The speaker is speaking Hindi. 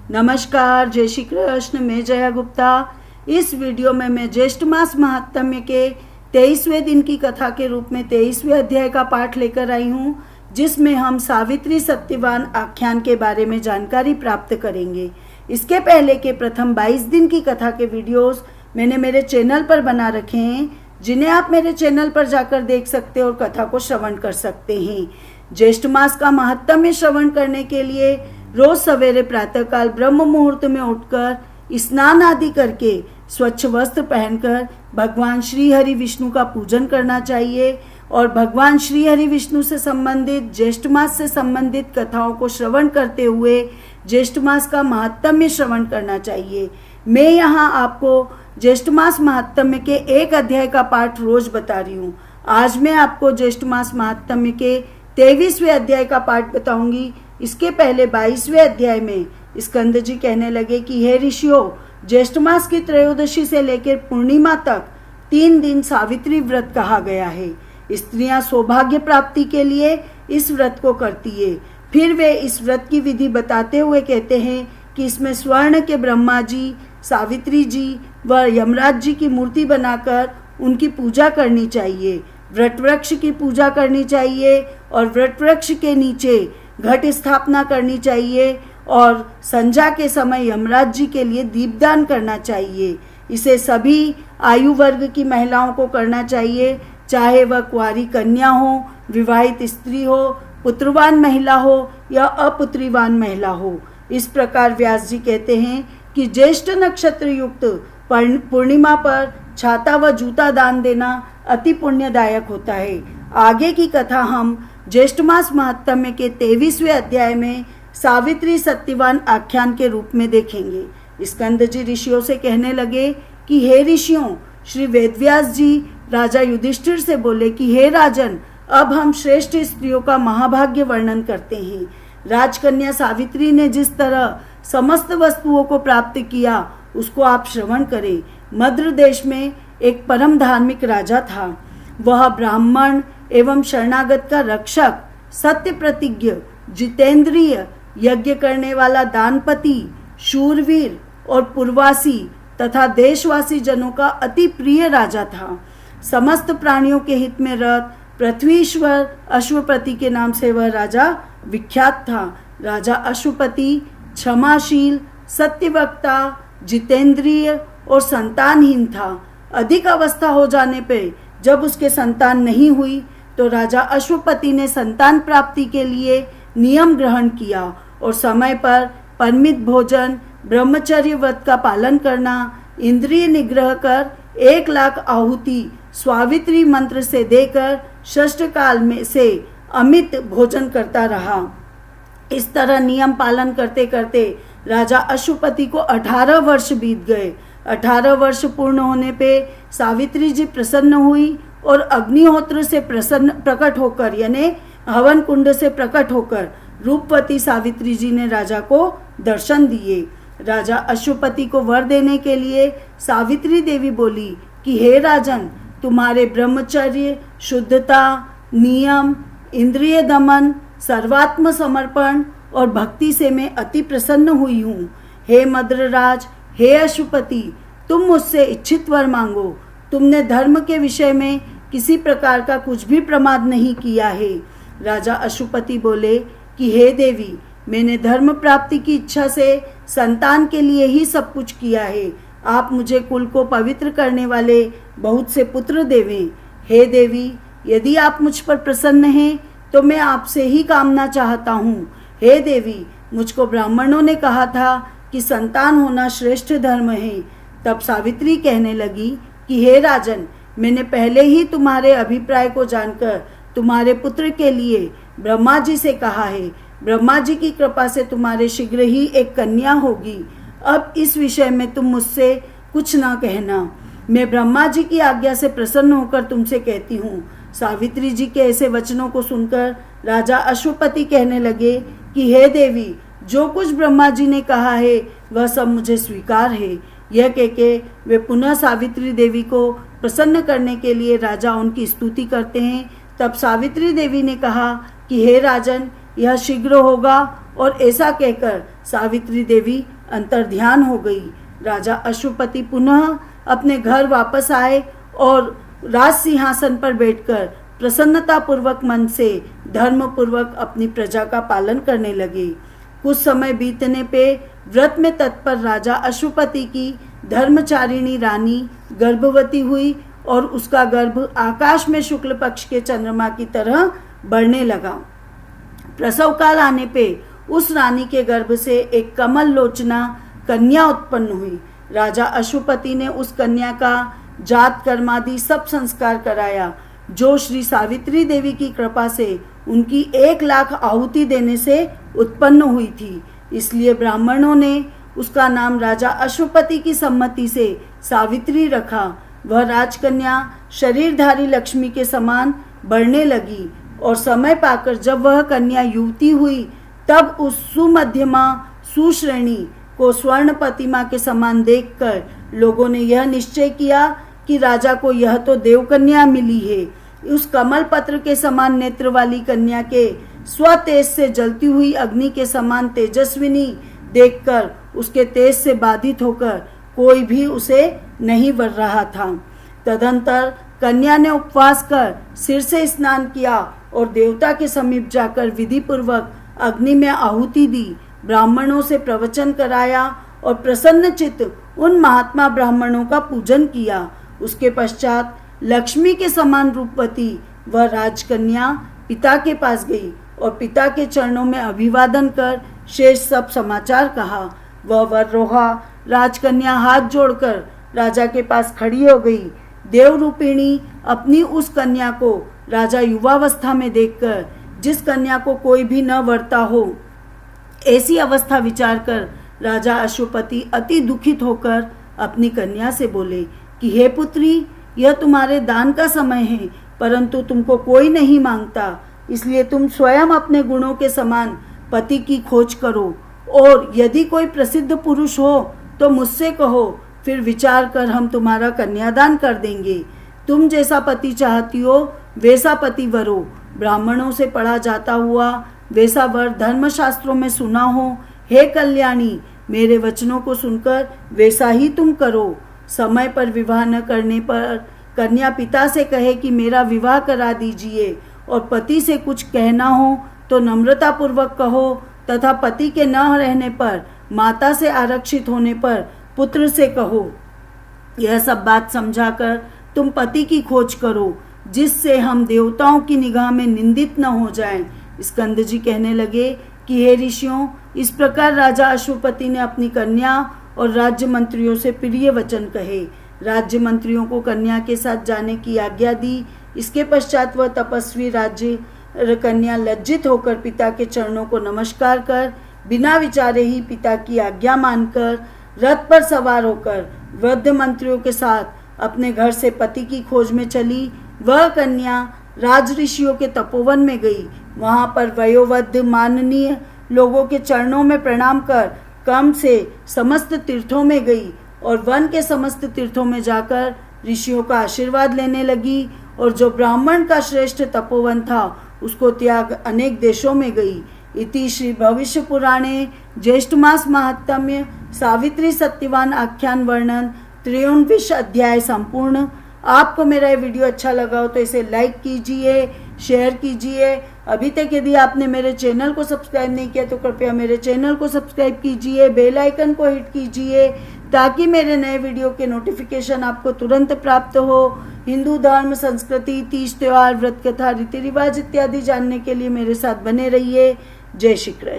नमस्कार, जय श्री कृष्ण। मैं जया गुप्ता। इस वीडियो में मैं ज्येष्ठ मास महात्म्य के 23वें दिन की कथा के रूप में 23वें अध्याय का पाठ लेकर आई हूँ, जिसमें हम सावित्री सत्यवान आख्यान के बारे में जानकारी प्राप्त करेंगे। इसके पहले के प्रथम 22 दिन की कथा के वीडियोस मैंने मेरे चैनल पर बना रखे हैं, जिन्हें आप मेरे चैनल पर जाकर देख सकते और कथा को श्रवण कर सकते हैं। ज्येष्ठ मास का महात्म्य श्रवण करने के लिए रोज सवेरे प्रातःकाल ब्रह्म मुहूर्त में उठकर स्नान आदि करके स्वच्छ वस्त्र पहनकर भगवान श्री हरि विष्णु का पूजन करना चाहिए और भगवान श्री हरि विष्णु से संबंधित ज्येष्ठ मास से संबंधित कथाओं को श्रवण करते हुए ज्येष्ठ मास का महात्म्य श्रवण करना चाहिए। मैं यहाँ आपको ज्येष्ठ मास महात्म्य के एक अध्याय का पाठ रोज बता रही हूँ। आज मैं आपको ज्येष्ठ मास महात्म्य के 23वें अध्याय का पाठ बताऊंगी। इसके पहले 22वें अध्याय में स्कंद जी कहने लगे कि हे ऋषियों, ज्येष्ठ मास की त्रयोदशी से लेकर पूर्णिमा तक 3 दिन सावित्री व्रत कहा गया है। स्त्रियां सौभाग्य प्राप्ति के लिए इस व्रत को करती है। फिर वे इस व्रत की विधि बताते हुए कहते हैं कि इसमें स्वर्ण के ब्रह्मा जी, सावित्री जी व यमराज जी की मूर्ति बनाकर उनकी पूजा करनी चाहिए। व्रत वृक्ष की पूजा करनी चाहिए और व्रत वृक्ष के नीचे घट स्थापना करनी चाहिए और संध्या के समय यमराज जी के लिए दीपदान करना चाहिए। इसे सभी आयु वर्ग की महिलाओं को करना चाहिए, चाहे वह कुंवारी कन्या हो, विवाहित स्त्री हो, पुत्रवान महिला हो या अपुत्रीवान महिला हो। इस प्रकार व्यास जी कहते हैं कि ज्येष्ठ नक्षत्र युक्त पूर्णिमा पर छाता व जूता दान देना अति पुण्यदायक होता है। आगे की कथा हम ज्येष्ठ मास महात्म्य के 23वें अध्याय में सावित्री सत्यवान आख्यान के रूप में देखेंगे। स्कंद जी ऋषियों से कहने लगे कि हे ऋषियों, श्री वेदव्यास जी राजा युधिष्ठिर से बोले कि हे राजन, अब हम श्रेष्ठ स्त्रियों का महाभाग्य वर्णन करते हैं। राजकन्या सावित्री ने जिस तरह समस्त वस्तुओं को प्राप्त किया उसको आप श्रवण करें। मद्र देश में एक परम धार्मिक राजा था। वह ब्राह्मण एवं शरणागत का रक्षक, सत्य प्रतिज्ञ, जितेंद्रिय, यज्ञ करने वाला दानपति, शूरवीर और पुरवासी तथा देशवासी जनों का अति प्रिय राजा था। समस्त प्राणियों के हित में रत पृथ्वीश्वर अश्वपति के नाम से वह राजा विख्यात था। राजा अश्वपति क्षमाशील, सत्यवक्ता, जितेंद्रिय और संतानहीन था। अधिक अवस्था हो जाने पे जब उसके संतान नहीं हुई तो राजा अश्वपति ने संतान प्राप्ति के लिए नियम ग्रहण किया और समय पर परिमित भोजन, ब्रह्मचर्य व्रत का पालन करना, इंद्रिय निग्रह कर 1 लाख आहुति स्वावित्री मंत्र से देकर षष्ठ काल में से अमित भोजन करता रहा। इस तरह नियम पालन करते करते राजा अश्वपति को 18 वर्ष बीत गए। 18 वर्ष पूर्ण होने पे सावित्री जी प्रसन्न हुई और अग्निहोत्र से प्रकट होकर, यानी हवन कुंड से प्रकट होकर रूपवती सावित्री जी ने राजा को दर्शन दिए। राजा अश्वपति को वर देने के लिए सावित्री देवी बोली कि हे राजन, तुम्हारे ब्रह्मचर्य, शुद्धता, नियम, इंद्रिय दमन, सर्वात्म समर्पण और भक्ति से मैं अति प्रसन्न हुई हूँ। हे मद्रराज, हे अश्वपति, तुम मुझसे इच्छित वर मांगो। तुमने धर्म के विषय में किसी प्रकार का कुछ भी प्रमाद नहीं किया है। राजा अश्वपति बोले कि हे देवी, मैंने धर्म प्राप्ति की इच्छा से संतान के लिए ही सब कुछ किया है। आप मुझे कुल को पवित्र करने वाले बहुत से पुत्र देवें। हे देवी, यदि आप मुझ पर प्रसन्न हैं तो मैं आपसे ही कामना चाहता हूँ। हे देवी, मुझको ब्राह्मणों ने कहा था कि संतान होना श्रेष्ठ धर्म है। तब सावित्री कहने लगी कि हे राजन, मैंने पहले ही तुम्हारे अभिप्राय को जानकर तुम्हारे पुत्र के लिए ब्रह्मा जी से कहा है। ब्रह्मा जी की कृपा से तुम्हारे शीघ्र ही एक कन्या होगी। अब इस विषय में तुम मुझसे कुछ ना कहना। मैं ब्रह्मा जी की आज्ञा से प्रसन्न होकर तुमसे कहती हूँ। सावित्री जी के ऐसे वचनों को सुनकर राजा अश्वपति कहने लगे कि हे देवी, जो कुछ ब्रह्मा जी ने कहा है वह सब मुझे स्वीकार है। यह कह के वे पुनः सावित्री देवी को प्रसन्न करने के लिए राजा उनकी स्तुति करते हैं। तब सावित्री देवी ने कहा कि हे राजन, यह शीघ्र होगा और ऐसा कहकर सावित्री देवी अंतर्ध्यान हो गई। राजा अश्वपति पुनः अपने घर वापस आए और राज सिंहासन पर बैठकर प्रसन्नता पूर्वक मन से धर्म पूर्वक अपनी प्रजा का पालन करने लगे। कुछ समय बीतने पे व्रत में तत्पर राजा अश्वपति की धर्मचारिणी रानी गर्भवती हुई और उसका गर्भ आकाश में शुक्ल पक्ष के चंद्रमा की तरह बढ़ने लगा। प्रसव काल आने पे उस रानी के गर्भ से एक कमल लोचना कन्या उत्पन्न हुई। राजा अश्वपति ने उस कन्या का जात कर्मादि सब संस्कार कराया, जो श्री सावित्री देवी की कृपा से उनकी 1,00,000 आहुति देने से उत्पन्न हुई थी। इसलिए ब्राह्मणों ने उसका नाम राजा अश्वपति की सम्मति से सावित्री रखा। वह राजकन्या शरीरधारी लक्ष्मी के समान बढ़ने लगी और समय पाकर जब वह कन्या युवती हुई तब उस सुमध्यमा सुश्रेणी को स्वर्ण प्रतिमा के समान देखकर लोगों ने यह निश्चय किया कि राजा को यह तो देवकन्या मिली है। उस कमल पत्र के समान नेत्र वाली कन्या के स्वतेज से जलती हुई अग्नि के समान तेजस्विनी देखकर उसके तेज से बाधित होकर कोई भी उसे नहीं वर रहा था। तदंतर कन्या ने उपवास कर सिर से स्नान किया और देवता के समीप जाकर विधि पूर्वक अग्नि में आहुति दी, ब्राह्मणों से प्रवचन कराया और प्रसन्न चित्त उन महात्मा ब्राह्मणों का पूजन किया। उसके पश्चात लक्ष्मी के समान रूपवती वह राजकन्या पिता के पास गई और पिता के चरणों में अभिवादन कर शेष सब समाचार कहा। वह वररोहा राजकन्या हाथ जोड़कर राजा के पास खड़ी हो गई। देवरूपिणी अपनी उस कन्या को राजा युवावस्था में देखकर, जिस कन्या को कोई भी न वरता हो, ऐसी अवस्था विचार कर राजा अश्वपति अति दुखित होकर अपनी कन्या से बोले कि हे पुत्री, यह तुम्हारे दान का समय है, परंतु तुमको कोई नहीं मांगता, इसलिए तुम स्वयं अपने गुणों के समान पति की खोज करो और यदि कोई प्रसिद्ध पुरुष हो तो मुझसे कहो, फिर विचार कर हम तुम्हारा कन्यादान कर देंगे। तुम जैसा पति चाहती हो वैसा पति वरो। ब्राह्मणों से पढ़ा जाता हुआ वैसा वर धर्मशास्त्रों में सुना हो। हे कल्याणी, मेरे वचनों को सुनकर वैसा ही तुम करो। समय पर विवाह न करने पर कन्या पिता से कहे कि मेरा विवाह करा दीजिए और पति से कुछ कहना हो तो नम्रता पूर्वक कहो, तथा पति के न रहने पर, माता से आरक्षित होने पर पुत्र से कहो। यह सब बात समझाकर तुम पति की खोज करो, जिससे हम देवताओं की निगाह में निंदित न हो जाएं। स्कंद जी कहने लगे कि हे ऋषियों, इस प्रकार राजा अश्वपति ने अपनी कन्या और राज्य मंत्रियों से प्रिय वचन कहे। राज्य मंत्रियों को कन्या के साथ जाने की आज्ञा दी। इसके पश्चात वह तपस्वी राज्य कन्या लज्जित होकर पिता के चरणों को नमस्कार कर बिना विचारे ही पिता की आज्ञा मानकर रथ पर सवार होकर वृद्ध मंत्रियों के साथ अपने घर से पति की खोज में चली। वह कन्या राज ऋषियों के तपोवन में गई। वहां पर वयोवृद्ध माननीय लोगों के चरणों में प्रणाम कर क्रम से समस्त तीर्थों में गई और वन के समस्त तीर्थों में जाकर ऋषियों का आशीर्वाद लेने लगी और जो ब्राह्मण का श्रेष्ठ तपोवन था उसको त्याग अनेक देशों में गई। इति श्री भविष्य पुराणे ज्येष्ठ मास महात्म्य सावित्री सत्यवान आख्यान वर्णन 53 अध्याय संपूर्ण। आपको मेरा ये वीडियो अच्छा लगा हो तो इसे लाइक कीजिए, शेयर कीजिए। अभी तक यदि आपने मेरे चैनल को सब्सक्राइब नहीं किया तो कृपया मेरे चैनल को सब्सक्राइब कीजिए, बेल आइकन को हिट कीजिए ताकि मेरे नए वीडियो के नोटिफिकेशन आपको तुरंत प्राप्त हो। हिंदू धर्म, संस्कृति, तीज त्योहार, व्रत कथा, रीति रिवाज इत्यादि जानने के लिए मेरे साथ बने रहिए। जय श्री कृष्ण।